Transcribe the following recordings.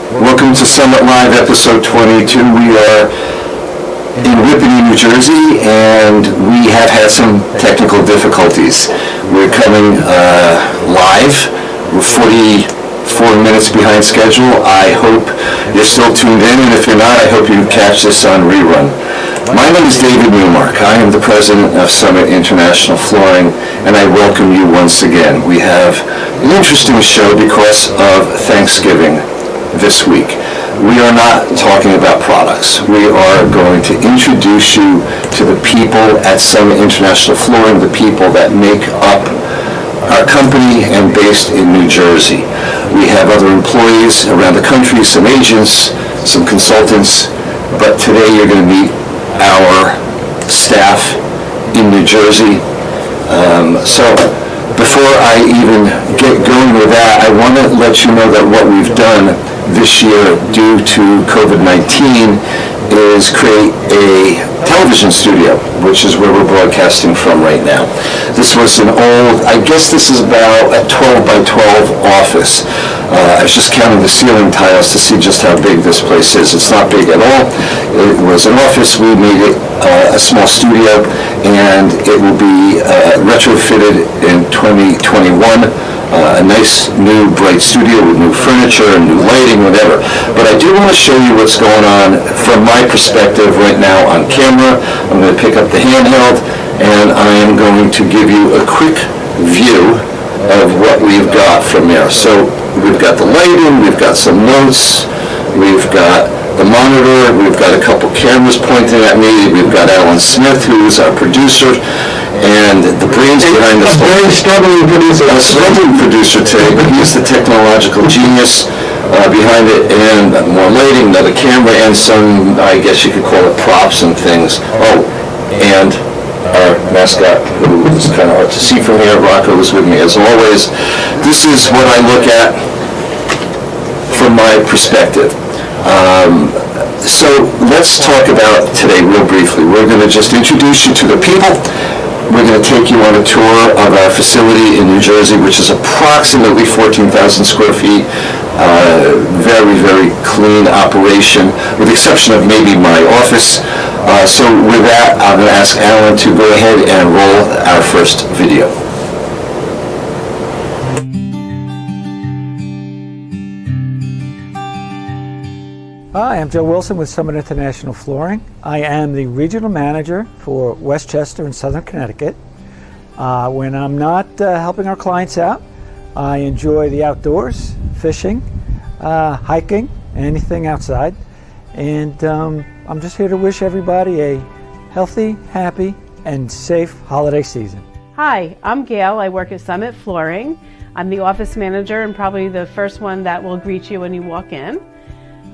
Welcome to Summit Live, episode 22. We are in Whippany, New Jersey, and we have had some technical difficulties. We're coming live. We're 44 minutes behind schedule. I hope you're still tuned in, and if you're not, I hope you catch this on rerun. My name is David Newmark. I am the president of Summit International Flooring, and I welcome you once again. We have an interesting show because of Thanksgiving this week. We are not talking about products. We are going to introduce you to the people at Summit International Flooring, the people that make up our company and based in New Jersey. We have other employees around the country, some agents, some consultants, but today you're going to meet our staff in New Jersey. So before I even get going with that, I want to let you know that what we've done this year due to COVID-19 is create a television studio, which is where we're broadcasting from right now. This was an old, I guess this is about a 12 by 12 office. I was just counting the ceiling tiles to see just how big this place is. It's not big at all. It was an office. We made it a small studio, and it will be retrofitted in 2021. A nice new bright studio with new furniture and new lighting, whatever. But I do want to show you what's going on from my perspective right now on camera. I'm going to pick up the handheld and I am going to give you a quick view of what we've got from there. So we've got the lighting, we've got some notes, we've got the monitor, we've got a couple cameras pointing at me, we've got Alan Smith, who is our producer, and the brains behind this. A very struggling producer. A struggling producer today, but he's the technological genius behind it, and more lighting, another camera, and some, I guess you could call it props and things. Oh, and our mascot, who is kind of hard to see from here, Rocco, is with me as always. This is what I look at from my perspective. So let's talk about today real briefly. We're going to just introduce you to the people. We're going to take you on a tour of our facility in New Jersey, which is approximately 14,000 square feet. Very, very clean operation, with the exception of maybe my office. So with that, I'm going to ask Alan to go ahead and roll our first video. Hi, I'm Joe Wilson with Summit International Flooring. I am the regional manager for Westchester and Southern Connecticut. When I'm not helping our clients out, I enjoy the outdoors, fishing, hiking, anything outside. And I'm just here to wish everybody a healthy, happy, and safe holiday season. Hi, I'm Gail. I work at Summit Flooring. I'm the office manager and probably the first one that will greet you when you walk in.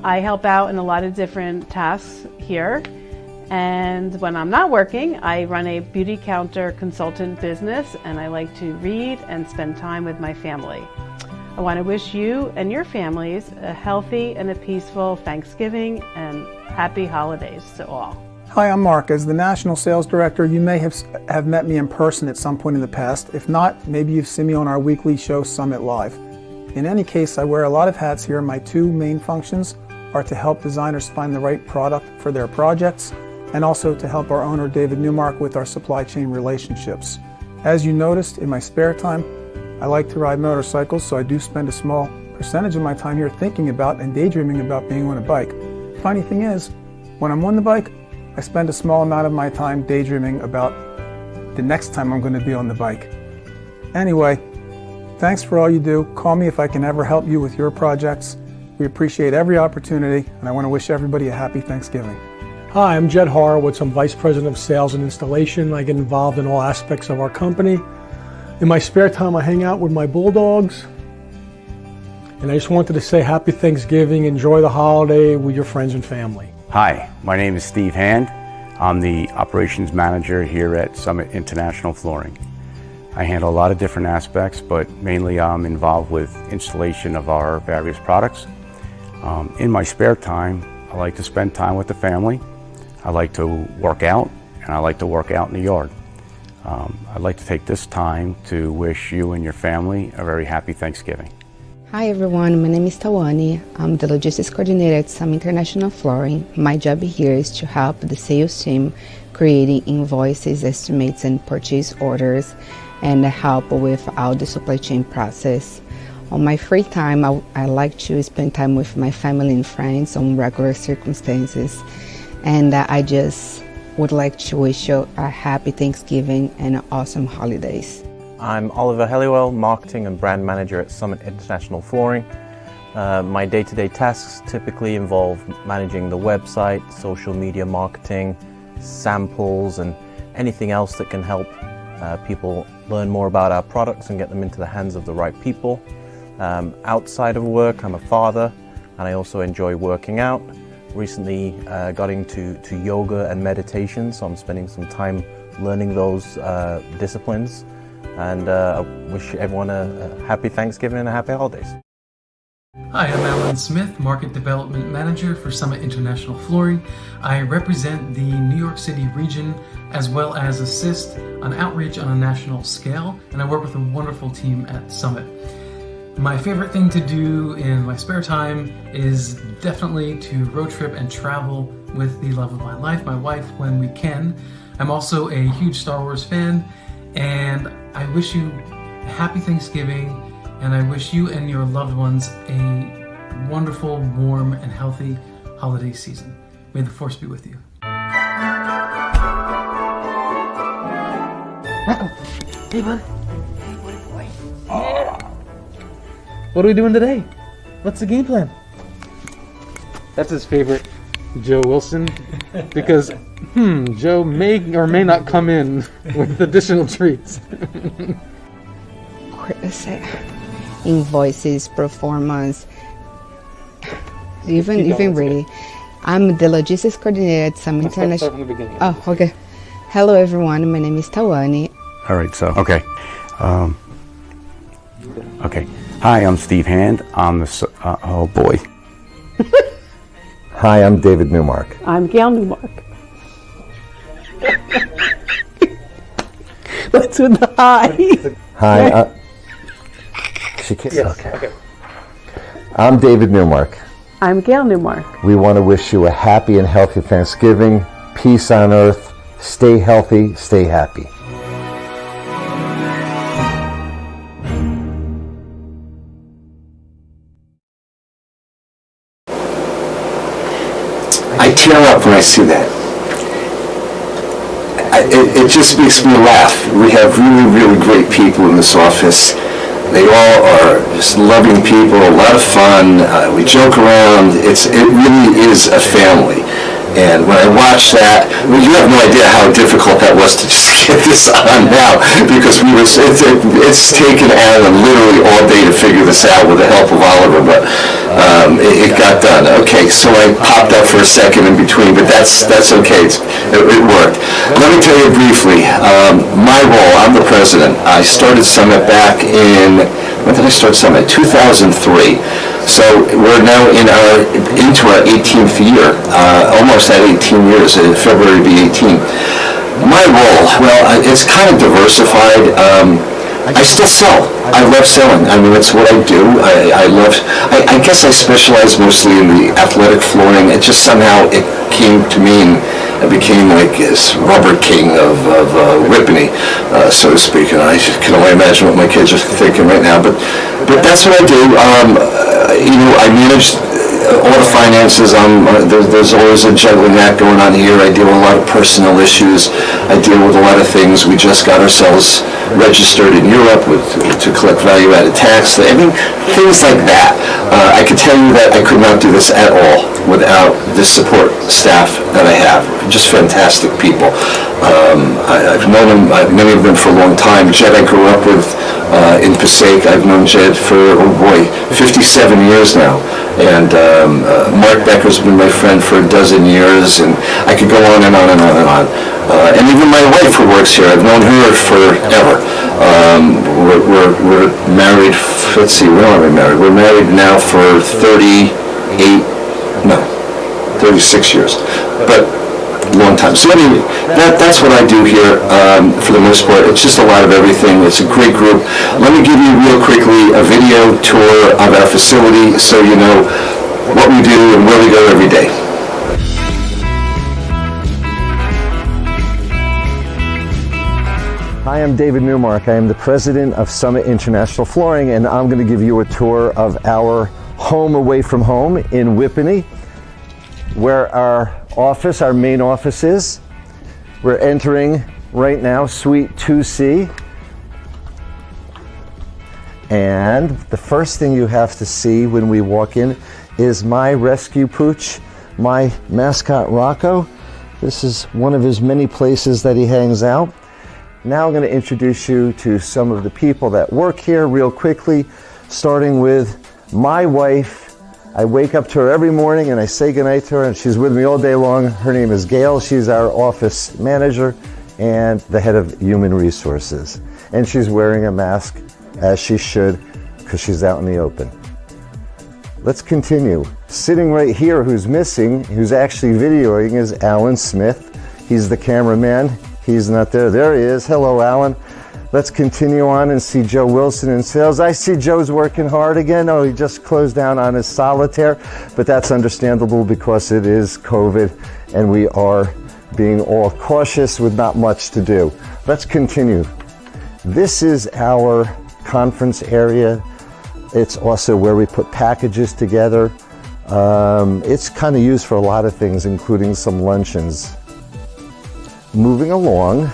I help out in a lot of different tasks here, and when I'm not working, I run a beauty counter consultant business, and I like to read and spend time with my family. I want to wish you and your families a healthy and a peaceful Thanksgiving and happy holidays to all. Hi, I'm Mark. As the National Sales Director, you may have met me in person at some point in the past. If not, maybe you've seen me on our weekly show, Summit Live. In any case, I wear a lot of hats here. My two main functions are to help designers find the right product for their projects, and also to help our owner, David Newmark, with our supply chain relationships. As you noticed, in my spare time, I like to ride motorcycles, so I do spend a small percentage of my time here thinking about and daydreaming about being on a bike. Funny thing is, when I'm on the bike, I spend a small amount of my time daydreaming about the next time I'm going to be on the bike. Anyway, thanks for all you do. Call me if I can ever help you with your projects. We appreciate every opportunity, and I want to wish everybody a happy Thanksgiving. Hi, I'm Jed Horowitz. I'm Vice President of Sales and Installation. I get involved in all aspects of our company. In my spare time, I hang out with my bulldogs. And I just wanted to say happy Thanksgiving. Enjoy the holiday with your friends and family. Hi, my name is Steve Hand. I'm the Operations Manager here at Summit International Flooring. I handle a lot of different aspects, but mainly I'm involved with installation of our various products. In my spare time, I like to spend time with the family. I like to work out, and I like to work out in the yard. I'd like to take this time to wish you and your family a very happy Thanksgiving. Hi everyone, my name is Tawani. I'm the logistics coordinator at Summit International Flooring. My job here is to help the sales team creating invoices, estimates, and purchase orders, and help with all the supply chain process. On my free time, I like to spend time with my family and friends on regular circumstances. And I just would like to wish you a happy Thanksgiving and awesome holidays. I'm Oliver Helliwell, Marketing and Brand Manager at Summit International Flooring. My day-to-day tasks typically involve managing the website, social media marketing, samples, and anything else that can help people learn more about our products and get them into the hands of the right people. Outside of work, I'm a father, and I also enjoy working out. Recently got into yoga and meditation, so I'm spending some time learning those disciplines. And I wish everyone a happy Thanksgiving and a happy holidays. Hi, I'm Alan Smith, Market Development Manager for Summit International Flooring. I represent the New York City region as well as assist on outreach on a national scale, and I work with a wonderful team at Summit. My favorite thing to do in my spare time is definitely to road trip and travel with the love of my life, my wife, when we can. I'm also a huge Star Wars fan, and I wish you a happy Thanksgiving, and I wish you and your loved ones a wonderful, warm, and healthy holiday season. May the Force be with you. Hey, bud. Hey, boy. Yeah. What are we doing today? What's the game plan? That's his favorite, Joe Wilson, because Joe may or may not come in with additional treats. Invoices, performance, even ready. I'm the logistics coordinator at Summit International. Start from the beginning. Oh, okay. Hello everyone, my name is Tawani. All right, so, okay. Okay. Hi, I'm Steve Hand. I'm the, oh boy. Hi, I'm David Newmark. I'm Gail Newmark. Let's with the hi. Hi, she can't. Yes. Okay. I'm David Newmark. I'm Gail Newmark. We want to wish you a happy and healthy Thanksgiving, peace on earth, stay healthy, stay happy. I tear up when I see that. It just makes me laugh. We have really, really great people in this office. They all are just loving people, a lot of fun. We joke around. It really is a family. And when I watch that, well, you have no idea how difficult that was to just get this on now, because it's taken Alan literally all day to figure this out with the help of Oliver, but it got done. Okay, so I popped up for a second in between, but that's okay. It worked. Let me tell you briefly, my role, I'm the president. I started Summit back in, when did I start Summit? 2003. So we're now into our 18th year, almost at 18 years. February will be 18. My role, well, it's kind of diversified. I still sell. I love selling. I mean, it's what I do. I guess I specialize mostly in the athletic flooring. It just somehow it came to me, and I became like this rubber king of Whippany, so to speak. And I can only imagine what my kids are thinking right now. But that's what I do. I manage all the finances. There's always a juggling act going on here. I deal with a lot of personnel issues. I deal with a lot of things. We just got ourselves registered in Europe to collect value-added tax. I mean, things like that. I can tell you that I could not do this at all without this support staff that I have. Just fantastic people. I've known them, many of them for a long time. Jed I grew up with in Passaic. I've known Jed for, 57 years now. And Mark Becker's been my friend for a dozen years, and I could go on and on and on and on. And even my wife who works here, I've known her forever. We're married, let's see, when are we married? We're married now for 36 years. But long time. So anyway, that's what I do here for the most part. It's just a lot of everything. It's a great group. Let me give you real quickly a video tour of our facility so you know what we do and where we go every day. Hi, I'm David Newmark. I am the president of Summit International Flooring, and I'm going to give you a tour of our home away from home in Whippany, where our main office is. We're entering right now Suite 2C. And the first thing you have to see when we walk in is my rescue pooch, my mascot Rocco. This is one of his many places that he hangs out. Now I'm going to introduce you to some of the people that work here real quickly, starting with my wife. I wake up to her every morning and I say goodnight to her, and she's with me all day long. Her name is Gail. She's our office manager and the head of human resources. And she's wearing a mask, as she should, because she's out in the open. Let's continue. Sitting right here, who's missing, who's actually videoing, is Alan Smith. He's the cameraman. He's not there. There he is. Hello, Alan. Let's continue on and see Joe Wilson in sales. I see Joe's working hard again. Oh, he just closed down on his solitaire, but that's understandable because it is COVID and we are being all cautious with not much to do. Let's continue. This is our conference area. It's also where we put packages together. It's kind of used for a lot of things, including some luncheons. Moving along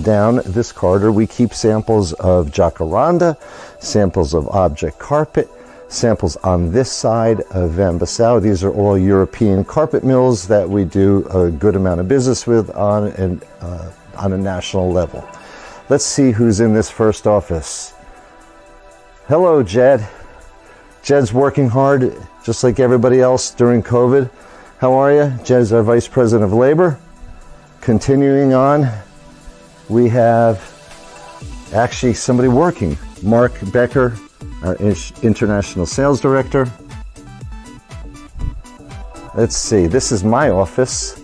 down this corridor, we keep samples of jacaranda, samples of object carpet, samples on this side of Van Bassau. These are all European carpet mills that we do a good amount of business with on a national level. Let's see who's in this first office. Hello, Jed. Jed's working hard, just like everybody else during COVID. How are you? Jed's our Vice President of Labor. Continuing on, we have actually somebody working. Mark Becker, our International Sales Director. Let's see, this is my office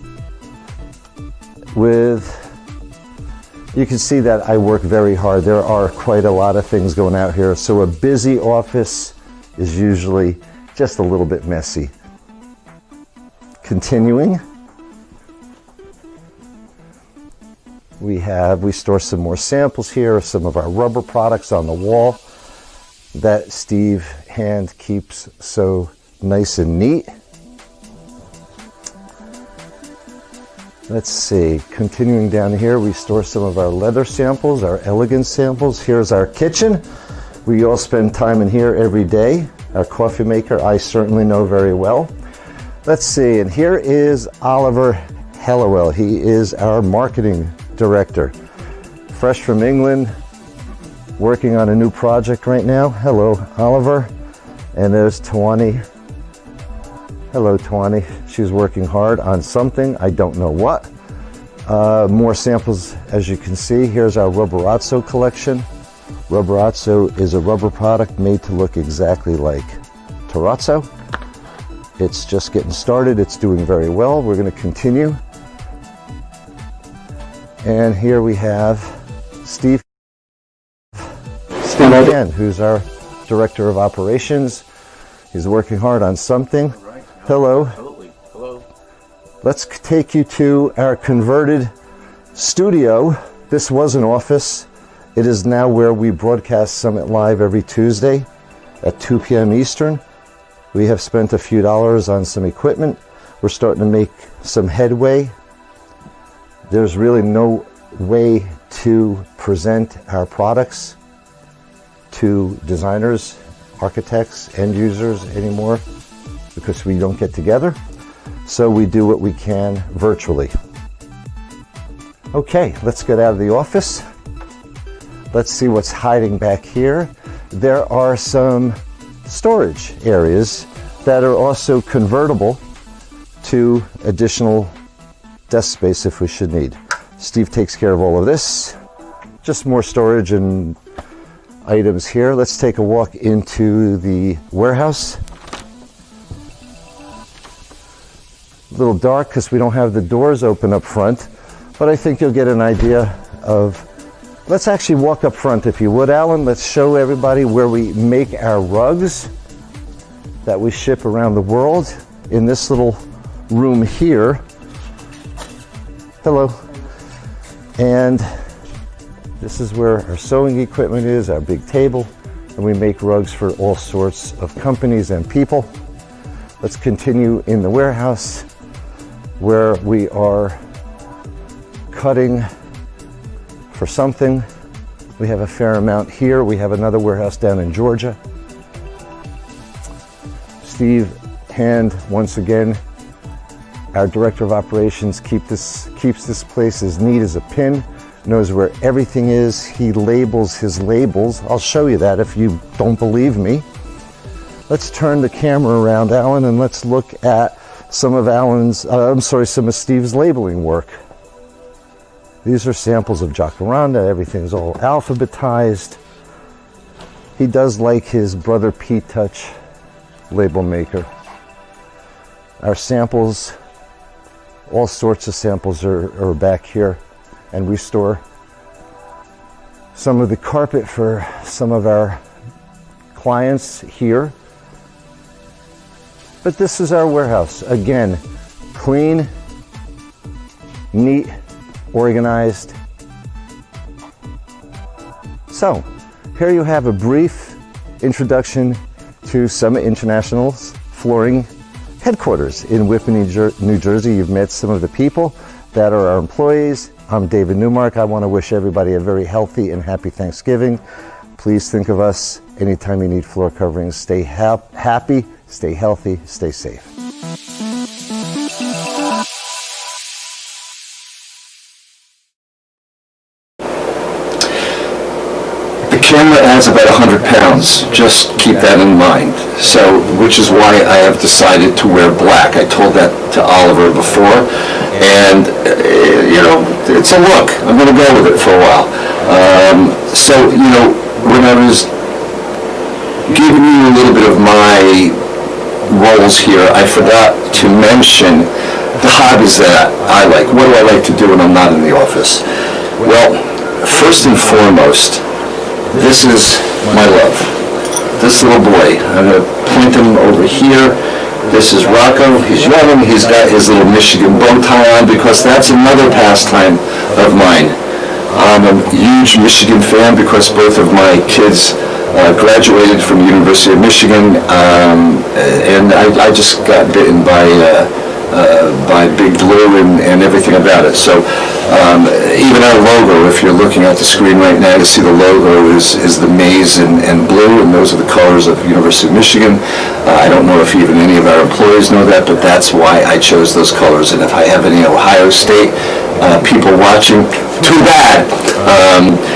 you can see that I work very hard. There are quite a lot of things going out here, so a busy office is usually just a little bit messy. Continuing. We store some more samples here of some of our rubber products on the wall that Steve Hand keeps so nice and neat. Let's see, continuing down here, we store some of our leather samples, our elegance samples. Here's our kitchen. We all spend time in here every day. Our coffee maker, I certainly know very well. Let's see, and here is Oliver Hellawell. He is our marketing director, fresh from England, working on a new project right now. Hello, Oliver. And there's Tawani. Hello, Tawani. She's working hard on something, I don't know what. More samples, as you can see. Here's our Rubberazzo collection. Rubberazzo is a rubber product made to look exactly like terrazzo. It's just getting started. It's doing very well. We're going to continue. And here we have Steve again, who's our Director of Operations. He's working hard on something. Hello. Hello. Let's take you to our converted studio. This was an office. It is now where we broadcast Summit Live every Tuesday at 2 p.m. Eastern. We have spent a few dollars on some equipment. We're starting to make some headway. There's really no way to present our products to designers, architects, end users anymore because we don't get together. So we do what we can virtually. Okay, let's get out of the office. Let's see what's hiding back here. There are some storage areas that are also convertible to additional desk space if we should need. Steve takes care of all of this. Just more storage and items here. Let's take a walk into the warehouse. little dark because we don't have the doors open up front, but I think you'll get an idea of. Let's actually walk up front, if you would, Alan. Let's show everybody where we make our rugs that we ship around the world in this little room here. Hello. And this is where our sewing equipment is, our big table, and we make rugs for all sorts of companies and people. Let's continue in the warehouse where we are cutting for something. We have a fair amount here. We have another warehouse down in Georgia. Steve Hand, once again, our director of operations, keeps this place as neat as a pin, knows where everything is. He labels his labels. I'll show you that if you don't believe me. Let's turn the camera around, Alan, and let's look at some of some of Steve's labeling work. These are samples of Jacaranda. Everything's all alphabetized. He does like his Brother P-Touch label maker. Our samples, all sorts of samples are back here, and we store some of the carpet for some of our clients here. But this is our warehouse. Again, clean, neat, organized. So, here you have a brief introduction to Summit International's flooring headquarters in Whippany, New Jersey. You've met some of the people that are our employees. I'm David Newmark. I want to wish everybody a very healthy and happy Thanksgiving. Please think of us anytime you need floor coverings. Stay happy, stay healthy, stay safe. The camera adds about 100 pounds, just keep that in mind. So, which is why I have decided to wear black. I told that to Oliver before, and it's a look. I'm going to go with it for a while. When I was giving you a little bit of my roles here, I forgot to mention the hobbies that I like. What do I like to do when I'm not in the office? Well, first and foremost, this is my love. This little boy. I'm going to point him over here. This is Rocco. He's young. He's got his little Michigan bow tie on because that's another pastime of mine. I'm a huge Michigan fan because both of my kids graduated from the University of Michigan, and I just got bitten by Big Blue and everything about it. So even our logo, if you're looking at the screen right now, you see the logo is the maize and blue, and those are the colors of the University of Michigan. I don't know if even any of our employees know that, but that's why I chose those colors. And if I have any Ohio State people watching, too bad.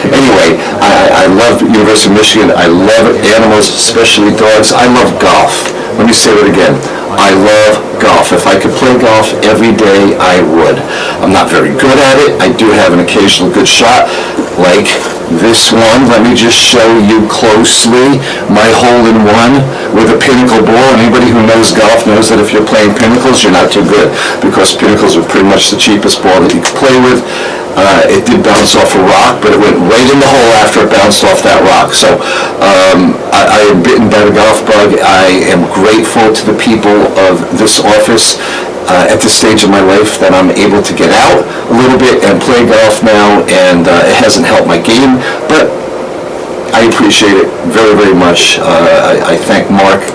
Anyway, I love University of Michigan. I love animals, especially dogs. I love golf. Let me say that again. I love golf. If I could play golf every day, I would. I'm not very good at it. I do have an occasional good shot, like this one. Let me just show you closely my hole-in-one with a pinnacle ball. Anybody who knows golf knows that if you're playing pinnacles, you're not too good, because pinnacles are pretty much the cheapest ball that you can play with. It did bounce off a rock, but it went right in the hole after it bounced off that rock. So I am bitten by the golf bug. I am grateful to the people of this office at this stage of my life that I'm able to get out a little bit and play golf now, and it hasn't helped my game, but I appreciate it very, very much. I thank Mark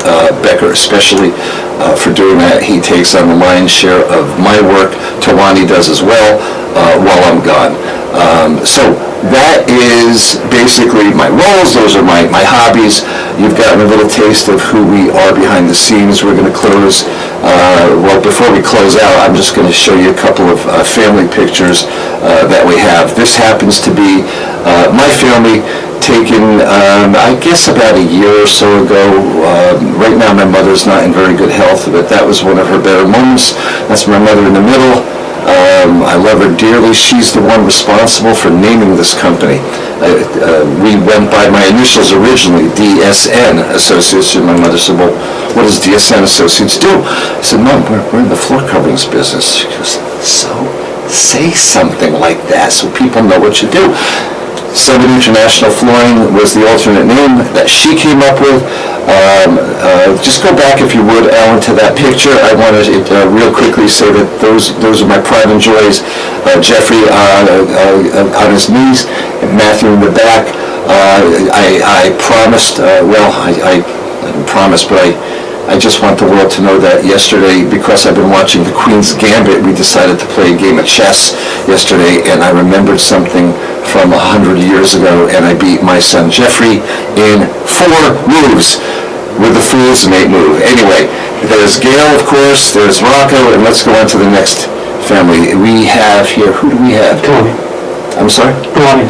Becker especially for doing that. He takes on the lion's share of my work. Tawani does as well while I'm gone. So that is basically my roles. Those are my hobbies. You've gotten a little taste of who we are behind the scenes. We're going to close. Well, before we close out, I'm just going to show you a couple of family pictures that we have. This happens to be my family, taken, I guess, about a year or so ago. Right now, my mother's not in very good health, but that was one of her better moments. That's my mother in the middle. I love her dearly. She's the one responsible for naming this company. We went by my initials originally, DSN Associates, and my mother said, well, what does DSN Associates do? I said, Mom, we're in the floor coverings business. She goes, so say something like that so people know what you do. Summit International Flooring was the alternate name that she came up with. Just go back, if you would, Alan, to that picture. I want to real quickly say that those are my pride and joys. Jeffrey on his knees, and Matthew in the back. I promised, I didn't promise, but I just want the world to know that yesterday, because I've been watching the Queen's Gambit, we decided to play a game of chess yesterday, and I remembered something from 100 years ago, and I beat my son Jeffrey in 4 moves with the fool's mate move. Anyway, there's Gail, of course, there's Rocco, and let's go on to the next family. We have here, who do we have? Tawani. I'm sorry? Tawani.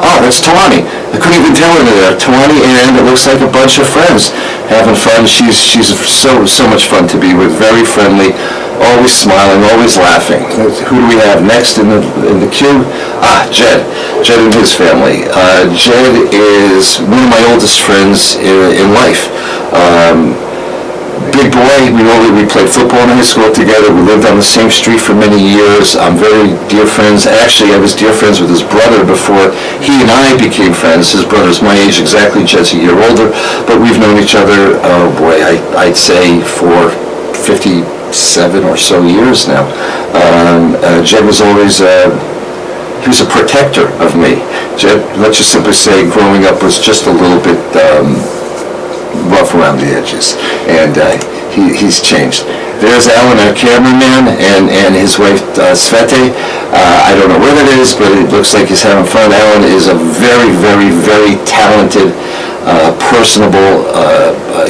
Oh, that's Tawani. I couldn't even tell her there. Tawani, and it looks like a bunch of friends having fun. She's so much fun to be with. Very friendly, always smiling, always laughing. Who do we have next in the queue? Jed. Jed and his family. Jed is one of my oldest friends in life. Big boy, we played football in high school together. We lived on the same street for many years. I'm very dear friends. Actually, I was dear friends with his brother before he and I became friends. His brother's my age exactly. Jed's a year older, but we've known each other, I'd say for 57 or so years now. Jed was always he was a protector of me. Jed, let's just simply say, growing up was just a little bit rough around the edges, and he's changed. There's Alan, our cameraman, and his wife Svete. I don't know where that is, but it looks like he's having fun. Alan is a very, very, very talented, personable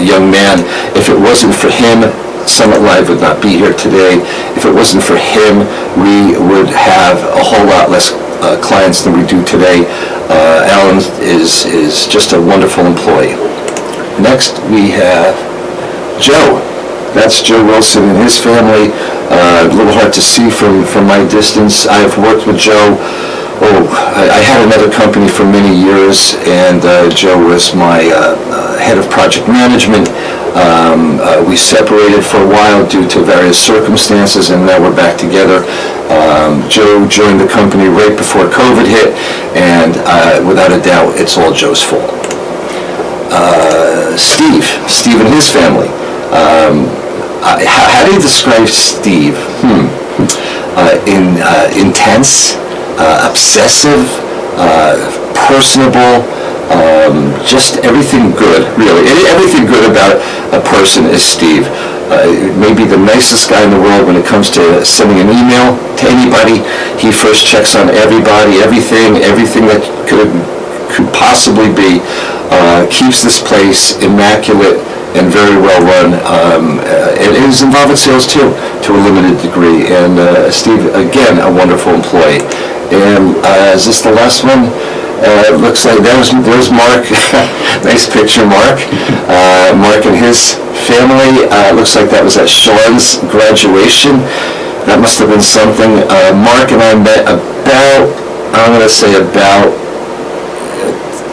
young man. If it wasn't for him, Summit Live would not be here today. If it wasn't for him, we would have a whole lot less clients than we do today. Alan is just a wonderful employee. Next, we have Joe. That's Joe Wilson and his family. A little hard to see from my distance. I've worked with Joe. I had another company for many years, and Joe was my head of project management. We separated for a while due to various circumstances, and now we're back together. Joe joined the company right before COVID hit, and without a doubt, it's all Joe's fault. Steve and his family. How do you describe Steve? Intense, obsessive, personable, just everything good, really. Everything good about a person is Steve. Maybe the nicest guy in the world when it comes to sending an email to anybody. He first checks on everybody, everything that could possibly be. Keeps this place immaculate and very well run. And is involved in sales too, to a limited degree. And Steve, again, a wonderful employee. And is this the last one? It looks like there's Mark. Nice picture, Mark. Mark and his family. It looks like that was at Sean's graduation. That must have been something. Mark and I met about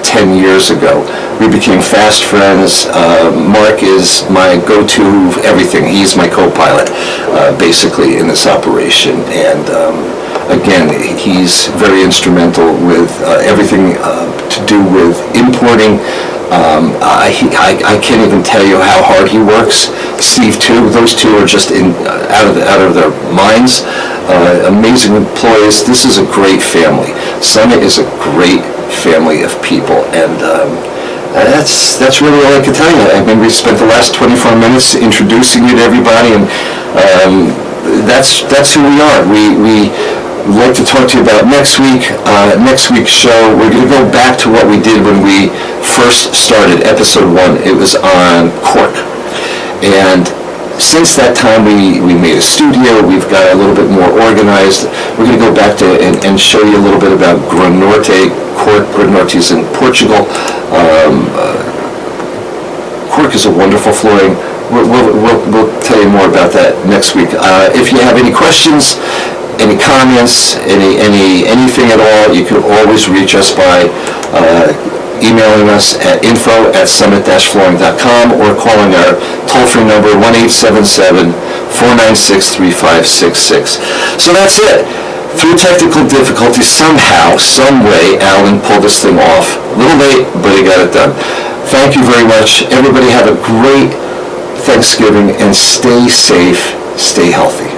10 years ago. We became fast friends. Mark is my go-to everything. He's my co-pilot, basically, in this operation. And again, he's very instrumental with everything to do with importing. I can't even tell you how hard he works. Steve too. Those two are just out of their minds. Amazing employees. This is a great family. Summit is a great family of people, and that's really all I can tell you. I mean, we spent the last 24 minutes introducing you to everybody, and that's who we are. We like to talk to you about next week. Next week's show, we're going to go back to what we did when we first started, episode 1. It was on cork, and since that time, we made a studio. We've got a little bit more organized. We're going to go back to and show you a little bit about Gronorte. Gronorte is in Portugal. Cork is a wonderful flooring. We'll tell you more about that next week. If you have any questions, any comments, anything at all, you can always reach us by emailing us at info@summit-flooring.com or calling our toll-free number 1-877-496-3566. So that's it. Through technical difficulties, somehow, some way, Alan pulled this thing off. A little late, but he got it done. Thank you very much. Everybody have a great Thanksgiving and stay safe, stay healthy.